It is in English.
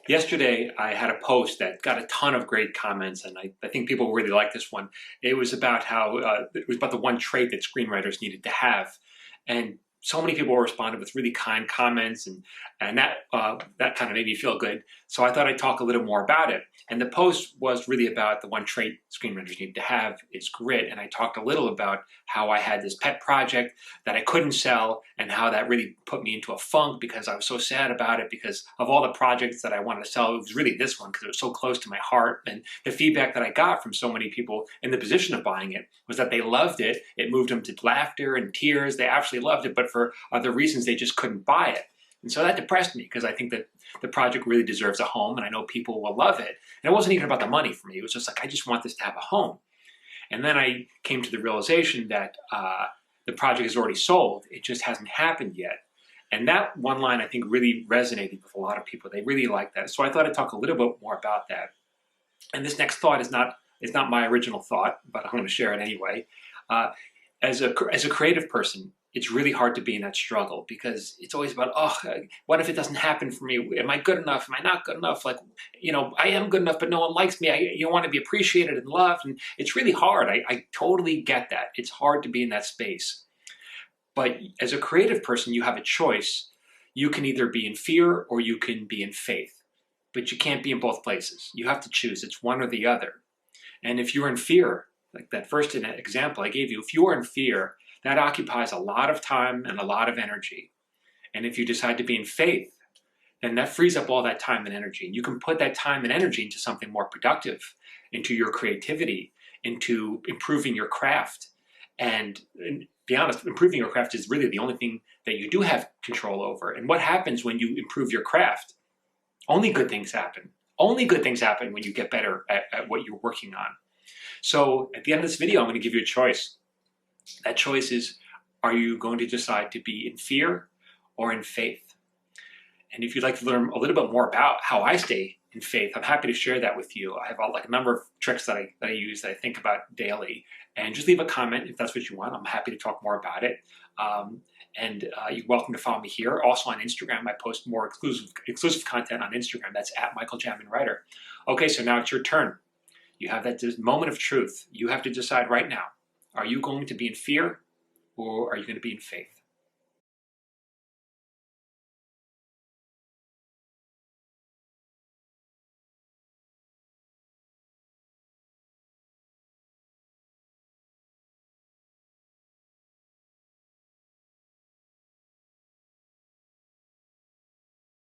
Yesterday, I had a post that got a ton of great comments, and I think people really like this one. It was about how it was about the one trait that screenwriters needed to have, and so many people responded with really kind comments, and that kind of made me feel good. So I thought I'd talk a little more about it. And the post was really about the one trait screenwriters need to have is grit. And I talked a little about how I had this pet project that I couldn't sell, and how that really put me into a funk because I was so sad about it because of all the projects that I wanted to sell. It was really this one because it was so close to my heart. And the feedback that I got from so many people in the position of buying it was that they loved it. It moved them to laughter and tears. They absolutely loved it, but for other reasons, they just couldn't buy it. And so that depressed me because I think that the project really deserves a home, and I know people will love it. And it wasn't even about the money for me. It was just like, I just want this to have a home. And then I came to the realization that the project is already sold. It just hasn't happened yet. And that one line, I think, really resonated with a lot of people. They really liked that. So I thought I'd talk a little bit more about that. And this next thought is not my original thought, but I'm going to share it anyway. As a creative person, it's really hard to be in that struggle because it's always about, oh, what if it doesn't happen for me? Am I good enough? Am I not good enough? Like, I am good enough, but no one likes me. You want to be appreciated and loved. And it's really hard. I totally get that. It's hard to be in that space. But as a creative person, you have a choice. You can either be in fear or you can be in faith. But you can't be in both places. You have to choose. It's one or the other. And if you're in fear, like that first example I gave you, if you are in fear, that occupies a lot of time and a lot of energy. And if you decide to be in faith, then that frees up all that time and energy. And you can put that time and energy into something more productive, into your creativity, into improving your craft. And be honest, improving your craft is really the only thing that you do have control over. And what happens when you improve your craft? Only good things happen. Only good things happen when you get better at what you're working on. So at the end of this video, I'm going to give you a choice. That choice is, are you going to decide to be in fear or in faith? And if you'd like to learn a little bit more about how I stay in faith, I'm happy to share that with you. I have a number of tricks that I use that I think about daily. And just leave a comment if that's what you want. I'm happy to talk more about it. You're welcome to follow me here. Also on Instagram, I post more exclusive content on Instagram. That's at Michael Jamin Writer. Okay, so now it's your turn. You have that moment of truth. You have to decide right now. Are you going to be in fear or are you going to be in faith?